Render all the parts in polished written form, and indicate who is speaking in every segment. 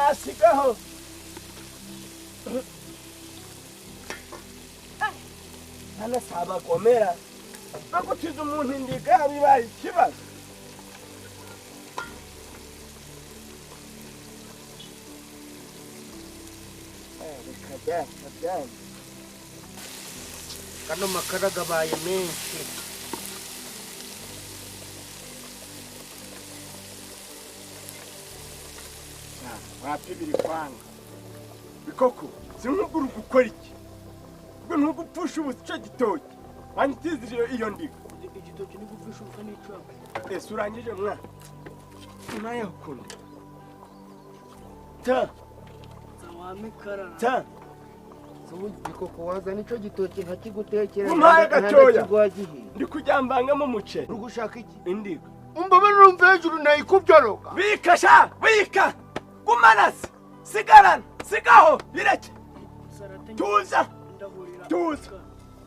Speaker 1: mwasigaho hano sabagomera bagutiza umuntu indiga bibaye ikibazo reka kano makara gabaye menshi wapi biri kwanga bikoko sinkuguru gukora iki ubwo ntugupfusha ubucyo gitoki wanyitizije iyo ndiga igitoki ni gupfusha ubuka n'icyo ese urangije mwa nayo kuno ta zawamikara ta bikoko waza nico gitoki ntakigutekera
Speaker 2: umpaye gatoya ndi kujyambangamo umuceri
Speaker 1: uri gushaka iki
Speaker 2: indiga
Speaker 1: umbabe numva hejuru nayikubyoroka
Speaker 2: bikasha bika kumanasi sigarana sigaho bireke tuza tuza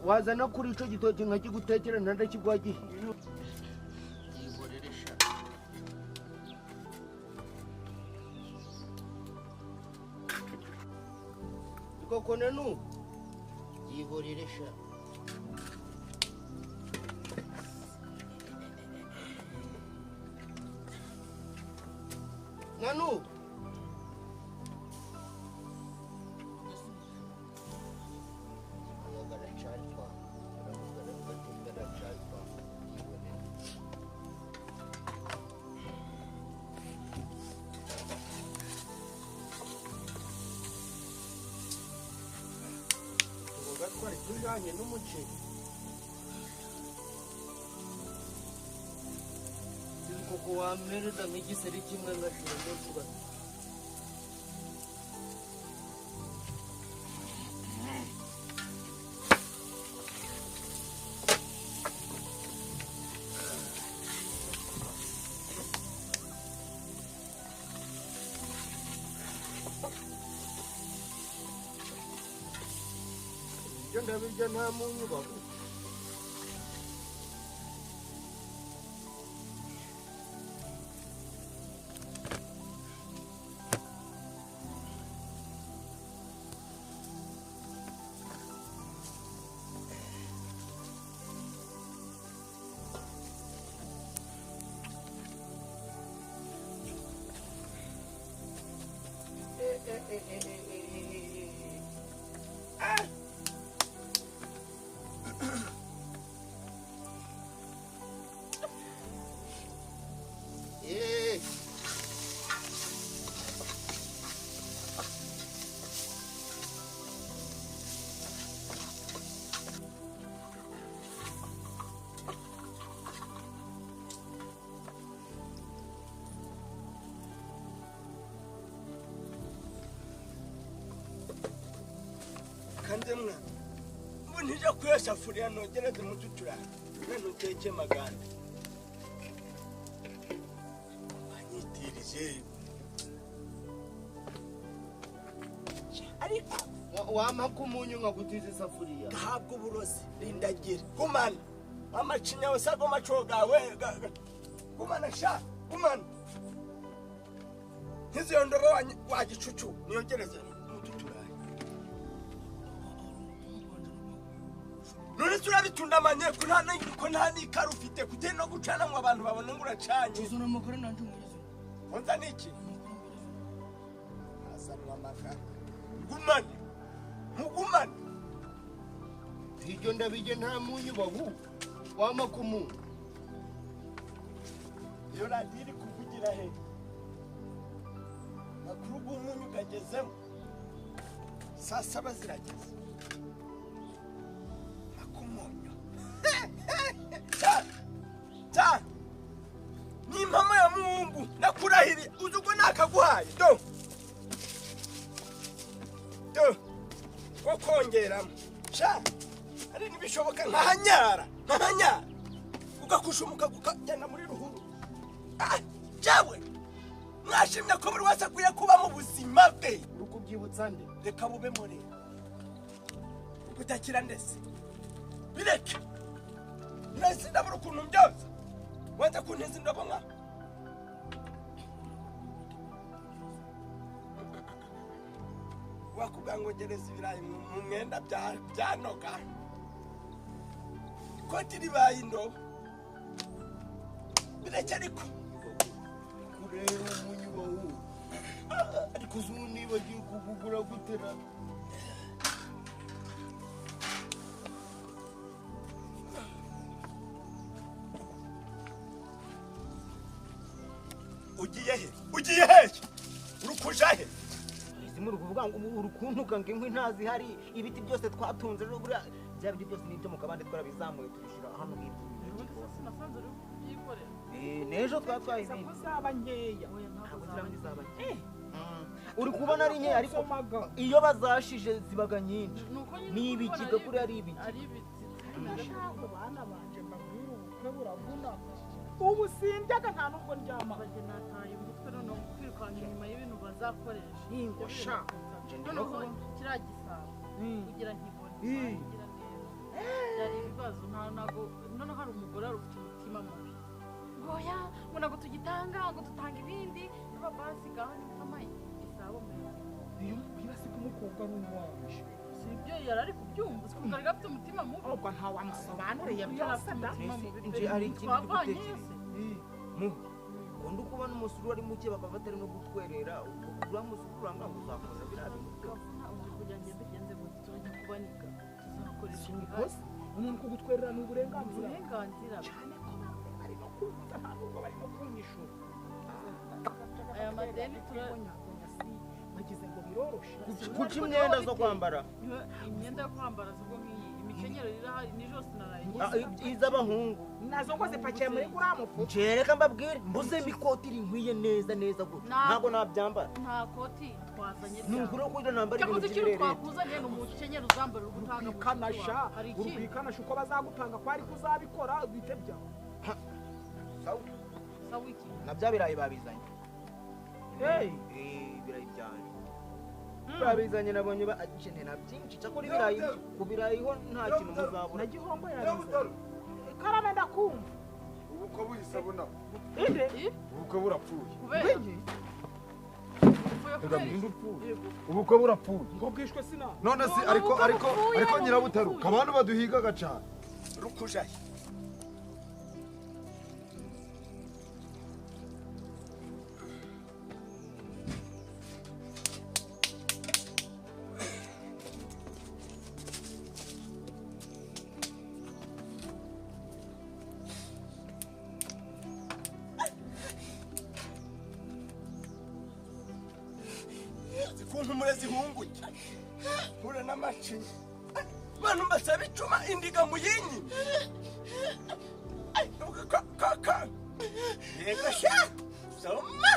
Speaker 1: waza no kuri ico gitoki nkakigutekera ndakigwagiye bikoko nanu yiboreresha nanu tujanye n'umuceri koko wamereza nk'igiseri kimwe ngashira kuba ndabirya nta munyu babo kandemwa mbunije kuyesha furiya nogereze mututura none uteke maganda banyitirije ariko wama kumunyu nkagutiza isafuriya ntabwo burozi rindagira kumana amacinya wasago macogawe kumana sha kumana hizo ndobo wagicucu niyogereze none turabitundamanye ko nta nikara ufite kute no gucana mu abantu babone ngo uracanye uzuna mukore nanje umuyizo konza niki asanwa maka gumane mugumane hiryo ndabije nta munyu babu wamakumu yo radiri kuvugira he makuru bw'umunyu gagezemo sasa bazirageze ni mama ya Mungu nakurahiri uzuko nakaguhaye do kokongera sha ari nibishoboka nkahanyara ugakushumuka gukajyana muri ruhuru jawe mwashimye ko buri wese akwiye kuba mu buzima bwe urukubyibutsa nde reka bube muri ugutakira ndese bireke nasi ndabura ukuntu byose wenda kuntiza indobo nka wakugangogereza ibirayi mu mwenda byanoga ko tiribaye indobo bireke ariko
Speaker 3: kureba umunyubahu ariko ubu nibagiwe kugugura gutera
Speaker 1: ugiye he urukuja he
Speaker 4: muri kuvuga ngo urukuntuka ngo inkwi ntazi hari ibiti byose twatunze rero buriya bya biti byose n'ibyo mu kabande twarabizamuye tubishyira hano hirya n'ejo twatwaye
Speaker 5: uzaba nkeya
Speaker 4: ntabwo ziraba nkeya uri kubona ari nkeya ariko iyo bazashije zibaga nyinshi ni ibikiga kuri ari ibiki
Speaker 5: nashaka bana banje mbabwira ubukwe buravuna ubu sindyaga nta nubwo ndyama
Speaker 6: nataye umutwe noneho kwirukanga inyuma y'ibintu bazakoresha
Speaker 5: ingo sha
Speaker 6: noneho kiriya gisabo kugira nkibone kugira neza byari ibibazo ntabwo noneho hari umugore wari ufite umutima mubi ngoya ngo ntabwo tugitanga ngo dutanga ibindi niba basigaho nibutamaye igisabo mbere
Speaker 5: iyo kwibasiga umukobwa ari uwanje
Speaker 6: si ibyo yari ari kubyumva si kumugari gafite umutima mubi
Speaker 5: ahubwo ntawamusobanuriye byose da
Speaker 4: nje ari ikindi gutekereza undi kubona umusuru ari muke baba batari no gutwerera uriya musuru uranga ngo uzakora biriya bintu byose
Speaker 6: kugira ngo bigenze ngo tujye kubanika tuzakoresha
Speaker 5: imikosi umuntu kugutwerera ni uburenganzira
Speaker 6: cyane
Speaker 5: ko bari no kuza nta nubwo bari no kunyishura
Speaker 6: aya madeni
Speaker 5: bagize ngo biroroshe
Speaker 4: kuca imyenda zo kwambara
Speaker 6: imyenda yo kwambara zubwo nk'iyi imikenyero irahari nijoro sinaraye
Speaker 4: iz'abahungu
Speaker 5: nazo ngo zipakiye muri kuriya mufuka
Speaker 4: ncereka mbabwire mbuzemo ikoti rinkwiye neza neza gutya ntabwo nabyambara
Speaker 6: nta koti twazanye
Speaker 4: ni ukuri ko nambara ibintu
Speaker 6: by'irere twakuzanye ni umukenyero uzambara uri gutanga
Speaker 5: urubikanasha uko bazagupanga ko ari kuzabikora bite byawe
Speaker 6: sawa iki
Speaker 4: na bya birayi babizanye ibirayi byanjye babizanye nabonye bakenera byinshi cyakora ibirayi ku birayi ho nta kintu muzabura
Speaker 5: na gihombo yabizanye karame ndakumva
Speaker 3: ubukwe buhisabona
Speaker 5: inde
Speaker 3: ubukwe burapfuye
Speaker 6: kubera
Speaker 3: ubukwe burapfuye
Speaker 5: ngo bwishwe sina
Speaker 3: none si ariko nyirabutaru abantu baduhigaga cyane
Speaker 1: rukujaye kuntu murezi hunguke hure n'amacinya bantu mbasaba icuma indiga muyinyi kaka yego sha soma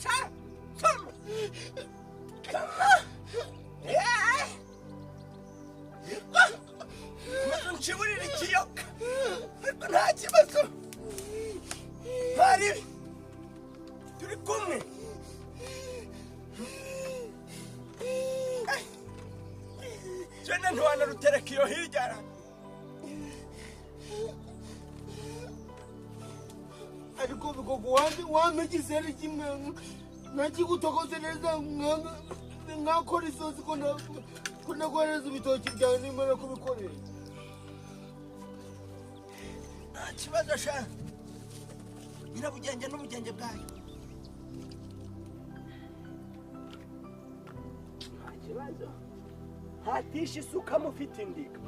Speaker 1: sha soma maze nshiburire ikiyoka ariko nta kibazo ntari turi kumwe jene ntiwana rutereka iyo hirya
Speaker 3: ariko bigogo wampegize ari kimwe nakigutokoze neza nkakora isosi ko nakohereza ibitoki byawe nimara kubikorera
Speaker 1: nta kibazo sha nyirabugenge n'ubugenge bwayo nta kibazo hatisha isuka mufite indiga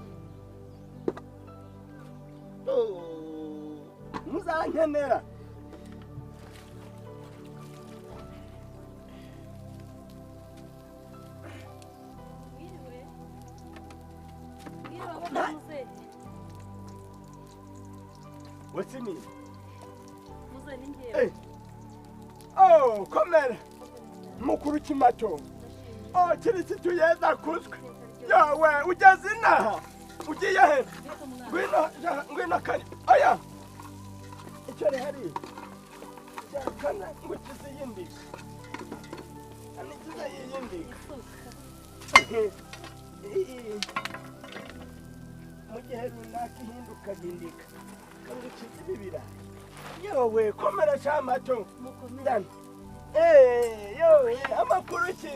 Speaker 1: muzankenera what's in it? Oh, komera mukuru kimato kirisitu yeza kuzwe yawe ugeze inaha ugiye he ngwino kare aya icyo hari kana ngukize yindi anikize yindi mu gihe runaka ihinduka hindika ngukize bibira yowe komera cyamato ndani yowe amakuru ki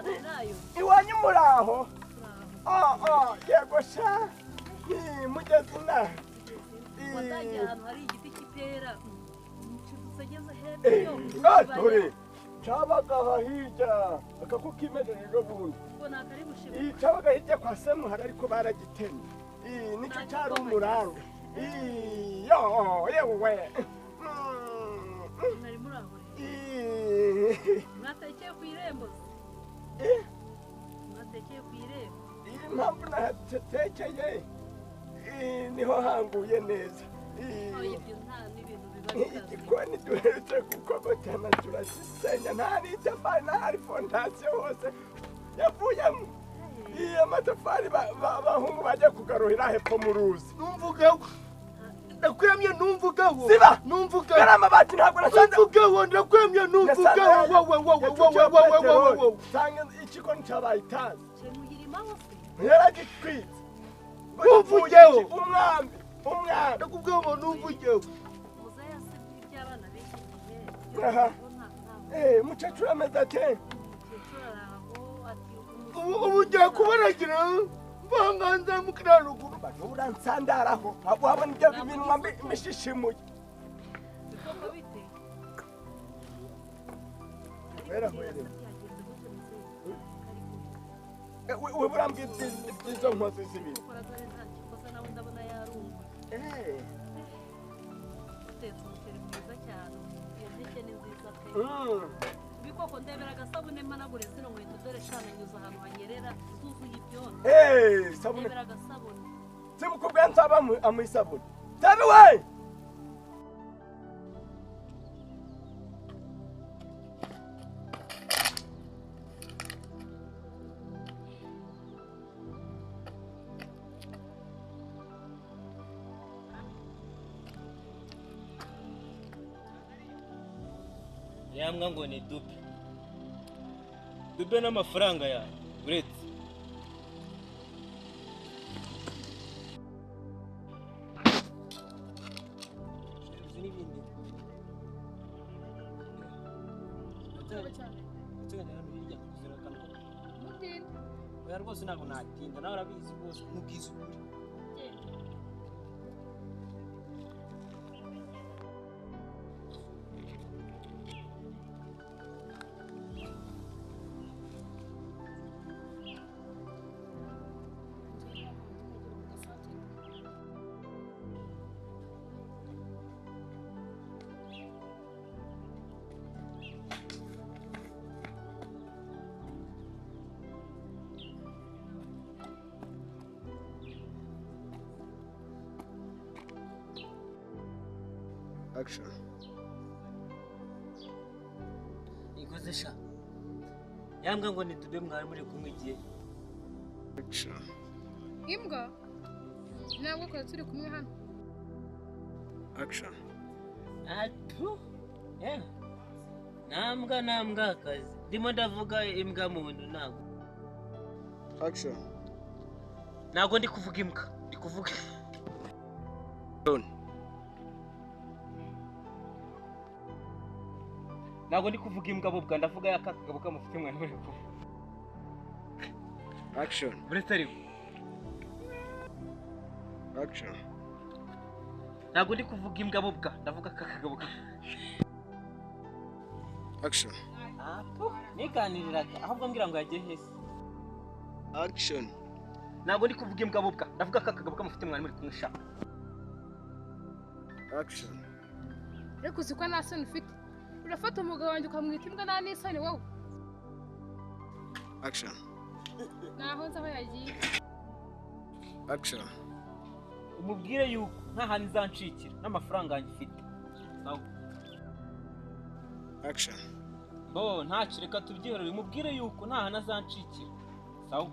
Speaker 6: gusa nayo
Speaker 2: iwanyu muraho yego sha mugeze inaha
Speaker 6: watangiye ahantu hari igiti cy'ipera kidusageze hepfo
Speaker 2: dore cabaga hirya akako kimejeje bundi
Speaker 6: ngo nakari bushima
Speaker 2: cabaga hirya kwa semuhara ariko baragitemye nicyo cyari umuranga yewe
Speaker 6: nari muri aho mwatekeye ku irembo mwatekeye ku irembo
Speaker 2: impamvu nahatekeye niho hanguye neza
Speaker 6: ibyo nta n'ibintu biba bikaze
Speaker 2: igikoni duherutse gukogotana turagisenya nta n'itafari nta fondasiyo hose yavuyemo amatafari abahungu bajya kugaruhira hepfo mu ruzi
Speaker 1: numvugaho ndakwemye numvugaho
Speaker 2: siba
Speaker 1: numvugaho
Speaker 2: yari amabati ntabwo nasanze
Speaker 1: numvugaho ndakwemye numvugaho
Speaker 2: wowe sanga ikikoni cyabaye itazi
Speaker 6: cyemuhirima hose
Speaker 2: yaragitwitse
Speaker 1: numvugeho
Speaker 2: umwambi
Speaker 1: ndakubwiye ngo numvugeho
Speaker 6: muzaya se by'abana b'iki gihe
Speaker 2: aha umukecuru ameze ate
Speaker 6: umukecuru araho ati
Speaker 1: ubu ugiye kubaragira mvanganza mukiraruguru
Speaker 2: uransandaraho wabona ibyo bintu mbishishimuye
Speaker 6: bikoko bite
Speaker 2: we burambwira iby'izo nkozi z'ibintu
Speaker 6: ukora dore nta kikosa nawe ndabona yarumva utetse umuceri mwiza cyane iyo mpeke ni nziza pe bikoko ndebera agasabune managure zino nkweto dore shana nyuze ahantu hanyerera zuzuye ibyondo
Speaker 2: sabune
Speaker 6: ndebera agasabune
Speaker 2: simukubwiye nsaba amusabune sabi we
Speaker 7: yambwa ngo ni dube n'amafaranga yawe uretse n'ibindi oya rwose ntabwo natinda nawe urabizi rwose nk'ubwiza ukuri
Speaker 3: Action.
Speaker 7: ikoze sha yambwa ngo ni dube mwari muri kumwe igihe
Speaker 3: Action.
Speaker 8: imbwa ntabwo ko turi kumwe hano
Speaker 3: Action.
Speaker 7: atu nambwa akazi ndimo ndavuga imbwa muntu ntabwo
Speaker 3: Action.
Speaker 7: ntabwo ndi kuvuga imbwa ndi kuvuga ntabwo ndi kuvuga imbwa bubwa ndavuga ya kakagabo kamufite mwana muri kuvuga
Speaker 3: Action.
Speaker 7: buretse ariko
Speaker 3: Action.
Speaker 7: ntabwo ndi kuvuga imbwa bubwa ndavuga kakagabo
Speaker 3: Action.
Speaker 7: niganiriraga ahubwo mbwira ngo yagiye hese
Speaker 3: Action.
Speaker 7: ntabwo ndi kuvuga imbwa bubwa ndavuga kakagabo kamufite mwana muri kumwishaka
Speaker 3: Action.
Speaker 8: ariko uzi ko nta soni ufite urafata umugabo wanjye ukamwita imbwa nta n'isoni wowe
Speaker 3: Action.
Speaker 8: naho nzi aho yagiye
Speaker 3: Action.
Speaker 7: umubwire yuko nta hantu izancikira n'amafaranga yanjye ifite sawa
Speaker 3: Action.
Speaker 7: bo ntacyo reka tubyihorere umubwire yuko nta hantu azancikira sawa